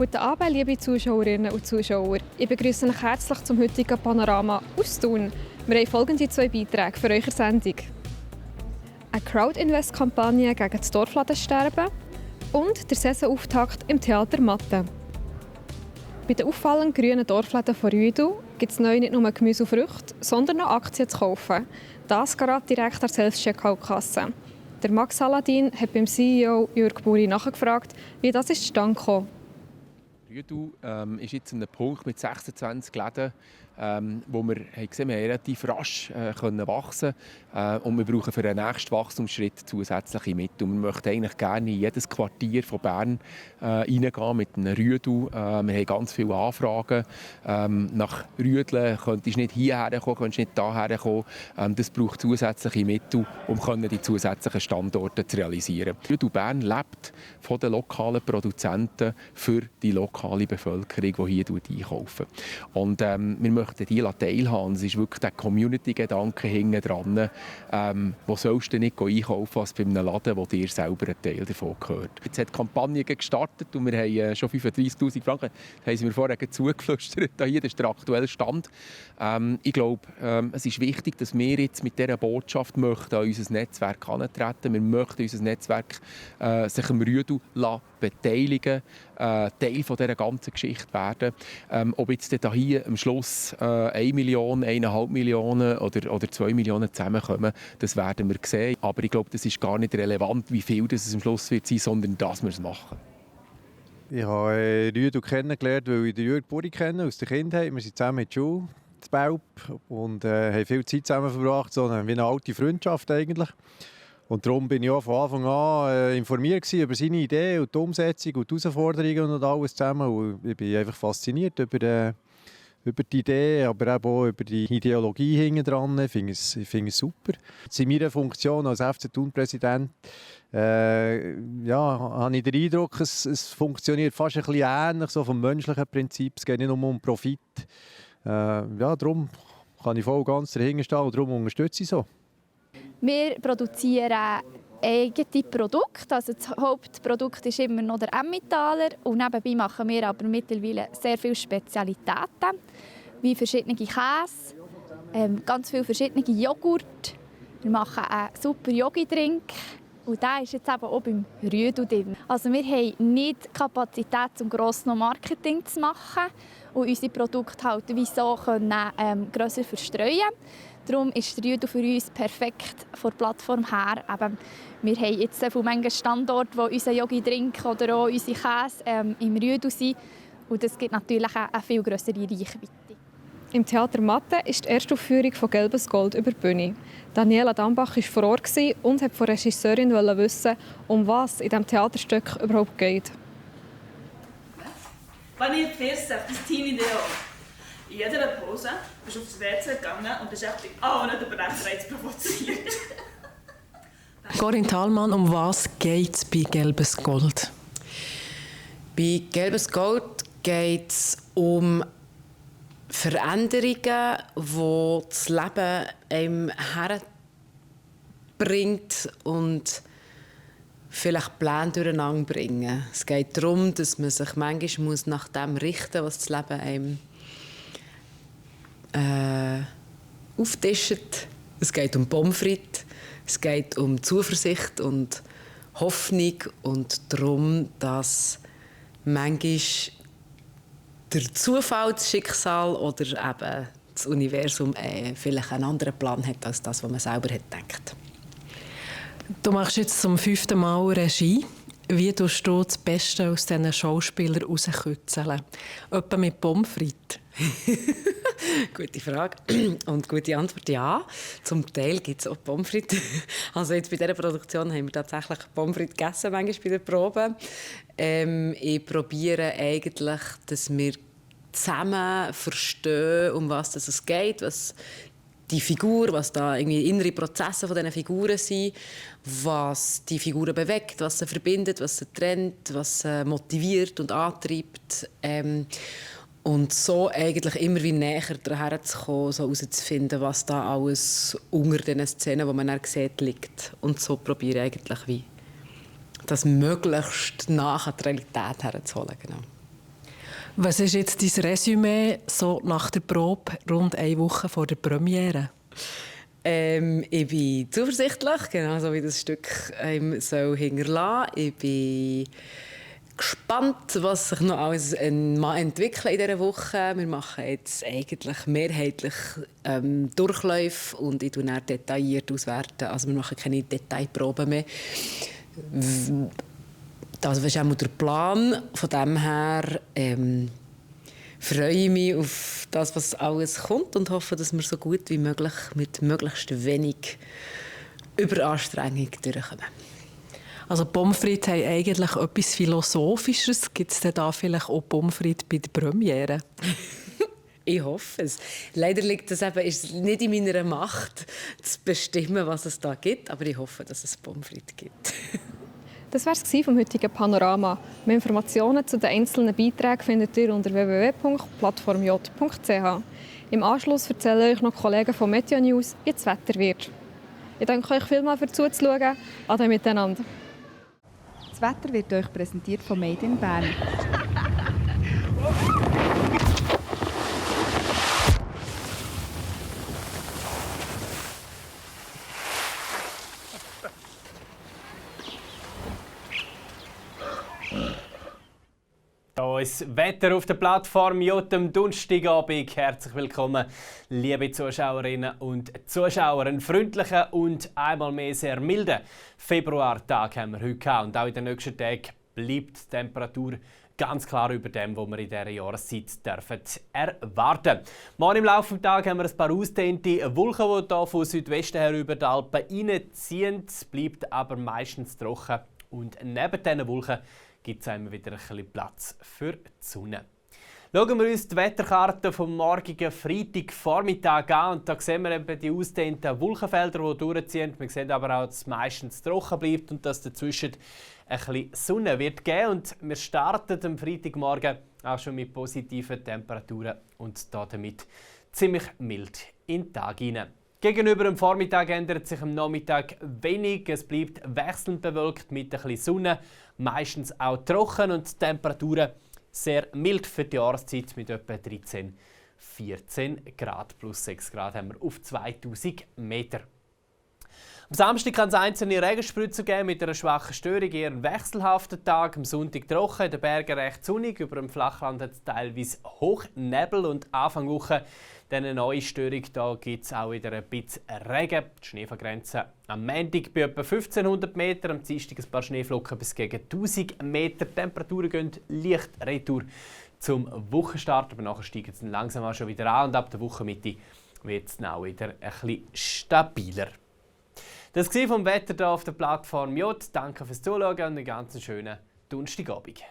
Guten Abend, liebe Zuschauerinnen und Zuschauer. Ich begrüße euch herzlich zum heutigen Panorama aus Thun. Wir haben folgende 2 Beiträge für eure Sendung. Eine Crowd-Invest-Kampagne gegen das Dorfladensterben und der Saisonauftakt im Theater Matte. Bei den auffallend grünen Dorfläden von Rüedu gibt es neu nicht nur Gemüse und Früchte, sondern auch Aktien zu kaufen. Das gerade direkt an der Selbstcheckout-Kasse. Der Max Saladin hat beim CEO Jürg Buri nachgefragt, wie das zustande kam. Rüedu ist jetzt an einem Punkt mit 26 Läden, wo wir gesehen haben, wir relativ rasch können wachsen und wir brauchen für den nächsten Wachstumsschritt zusätzliche Mittel. Wir möchten eigentlich gerne in jedes Quartier von Bern reingehen mit einem Rüedu. Wir haben ganz viele Anfragen. Nach Rüedeln könntest du nicht hierher kommen, könntest nicht daher kommen. Das braucht zusätzliche Mittel, um die zusätzlichen Standorte zu realisieren. Rüedu Bern lebt von den lokalen Produzenten für die lokale Bevölkerung, die hier einkaufen. Und wir möchten die teilhaben. Es ist wirklich der Community-Gedanke hinten dran. Wo sollst du nicht einkaufen als bei einem Laden, wo dir selber ein Teil davon gehört. Jetzt hat die Kampagne gestartet und wir haben schon 35'000 Franken. Das haben sie mir vorher zugeflüstert. Hier, das ist der aktuelle Stand. Ich glaube, es ist wichtig, dass wir jetzt mit dieser Botschaft möchten an unser Netzwerk herantreten. Wir möchten unser Netzwerk sich am Rüedu beteiligen, Teil von dieser ganzen Geschichte werden. Ob jetzt hier am Schluss 1 Million, 1,5 Millionen oder 2 Millionen zusammenkommen, das werden wir sehen. Aber ich glaube, das ist gar nicht relevant, wie viel das am Schluss wird sein, sondern dass wir es machen. Ich habe Rüedu kennengelernt, weil ich den Jürg Buri kenne aus der Kindheit. Wir sind zusammen in der Schule, in Belp, und haben viel Zeit zusammen verbracht, so wie eine alte Freundschaft eigentlich. Und darum bin ich auch von Anfang an informiert über seine Idee und die Umsetzung und die Herausforderungen und alles zusammen. Und ich bin einfach fasziniert über die Idee, aber auch über die Ideologie hinten dran. Ich finde es super. In meiner Funktion als FC Thun-Präsident habe ich den Eindruck, es funktioniert fast ein bisschen ähnlich, so vom menschlichen Prinzip. Es geht nicht nur um Profit. Darum kann ich voll und ganz dahinter stehen und darum unterstütze ich so. Wir produzieren eigene Produkte. Also das Hauptprodukt ist immer noch der Emmentaler. Und nebenbei machen wir aber mittlerweile sehr viele Spezialitäten, wie verschiedene Käse, ganz viele verschiedene Joghurt. Wir machen einen super Yogi-Drink. Und der ist jetzt eben auch beim Rüedu drin. Also wir haben nicht die Kapazität, um gross noch Marketing zu machen und unsere Produkte halt wieso grösser verstreuen. Darum ist der Rüedu für uns perfekt von der Plattform her. Wir haben jetzt so viele Standorte, wo unser Yogi-Drink oder auch unsere Käse im Rüedu sind. Und das gibt natürlich eine viel grössere Reichweite. Im Theater Matte ist die erste Aufführung von «Gelbes Gold» über die Bühne. Daniela Dambach war vor Ort und wollte von der Regisseurin wissen, um was in diesem Theaterstück überhaupt geht. Wenn ich zuerst sage, das Teenie dir auch. In jeder Pause bist du aufs WC gegangen und hast echt alle den Brechreiz provoziert. Corinne Thalmann, um was geht es bei «Gelbes Gold»? Bei «Gelbes Gold» geht es um Veränderungen, die das Leben einem herbringt und vielleicht Pläne durcheinander bringen. Es geht darum, dass man sich manchmal nach dem richten muss, was das Leben einem auftischt. Es geht um Pommes frites, es geht um Zuversicht und Hoffnung und darum, dass manchmal der Zufall, das Schicksal oder eben das Universum vielleicht einen anderen Plan hat als das, was man selber hat gedacht. Du machst jetzt zum 5. Mal Regie. Wie tust du das Beste aus diesen Schauspielern herauskitzeln? Etwa mit Pommes frites? Gute Frage und gute Antwort, ja. Zum Teil gibt es auch Pommes frites. Also jetzt bei dieser Produktion haben wir tatsächlich Pommes frites gegessen, manchmal bei der Probe. Ich probiere eigentlich, dass wir zusammen verstehen, um was es geht, was die Figur, was da irgendwie innere Prozesse von diesen Figuren sind, was die Figuren bewegt, was sie verbindet, was sie trennt, was sie motiviert und antreibt. Und so eigentlich immer wie näher daher zu kommen, so herauszufinden, was da alles unter diesen Szenen, die man dann sieht, liegt. Und so probiere ich eigentlich, wie das möglichst nach der Realität herzuholen. Genau. Was ist jetzt dein Resümee so nach der Probe, rund 1 Woche vor der Premiere? Ich bin zuversichtlich, genauso wie das Stück soll hinterlassen. Ich bin gespannt, was sich noch alles entwickelt in dieser Woche. Wir machen jetzt eigentlich mehrheitlich Durchläufe und ich tue dann detailliert auswerten. Also wir machen keine Detailproben mehr. Das ist auch der Plan. Von dem her freue ich mich auf das, was alles kommt und hoffe, dass wir so gut wie möglich mit möglichst wenig Überanstrengung durchkommen. Also Pommes frites haben eigentlich etwas Philosophisches. Gibt es denn da vielleicht auch Pommes frites bei der Premiere? Ich hoffe es. Leider liegt es ist nicht in meiner Macht, zu bestimmen, was es da gibt. Aber ich hoffe, dass es Pommes frites gibt. Das war es vom heutigen Panorama. Mehr Informationen zu den einzelnen Beiträgen findet ihr unter www.plattformj.ch. Im Anschluss erzählen euch noch Kollegen von Meteo News, wie das Wetter wird. Ich danke euch vielmals für zuzuschauen. Ade miteinander. Das Wetter wird euch präsentiert von Made in Bern. Das Wetter auf der Plattform J am Donnerstagabend. Herzlich willkommen, liebe Zuschauerinnen und Zuschauer. Einen freundlichen und einmal mehr sehr milden Februartag haben wir heute gehabt. Und auch in den nächsten Tagen bleibt die Temperatur ganz klar über dem, was wir in dieser Jahreszeit erwarten dürfen. Morgen im Laufe des Tages haben wir ein paar ausgedehnte Wolken, die hier von Südwesten her über die Alpen reinziehen. Es bleibt aber meistens trocken. Und neben diesen Wolken gibt es immer wieder ein bisschen Platz für die Sonne. Schauen wir uns die Wetterkarte vom morgigen Freitagvormittag an. Und da sehen wir eben die ausgedehnten Wolkenfelder, die durchziehen. Wir sehen aber auch, dass es meistens trocken bleibt und dass dazwischen ein bisschen Sonne wird geben. Und wir starten am Freitagmorgen auch schon mit positiven Temperaturen und damit ziemlich mild in den Tag hinein. Gegenüber dem Vormittag ändert sich am Nachmittag wenig. Es bleibt wechselnd bewölkt mit ein bisschen Sonne, meistens auch trocken und die Temperaturen sehr mild für die Jahreszeit mit etwa 13, 14 Grad. Plus 6 Grad haben wir auf 2000 Meter. Am Samstag kann es einzelne Regenspritzer geben mit einer schwachen Störung, eher ein wechselhafter Tag. Am Sonntag trocken, in den Bergen recht sonnig, über dem Flachland hat es teilweise Hochnebel und Anfang Woche dann eine neue Störung. Da gibt es auch wieder ein bisschen Regen. Die Schneefallgrenze am Montag bei etwa 1500 Meter, am Dienstag ein paar Schneeflocken bis gegen 1000 Meter. Die Temperaturen gehen leicht retour zum Wochenstart, aber nachher steigen sie langsam auch schon wieder an und ab der Wochenmitte wird es dann auch wieder ein bisschen stabiler. Das war vom Wetter hier auf der Plattform J. Danke fürs Zuschauen und einen ganz schönen Donnerstagabend.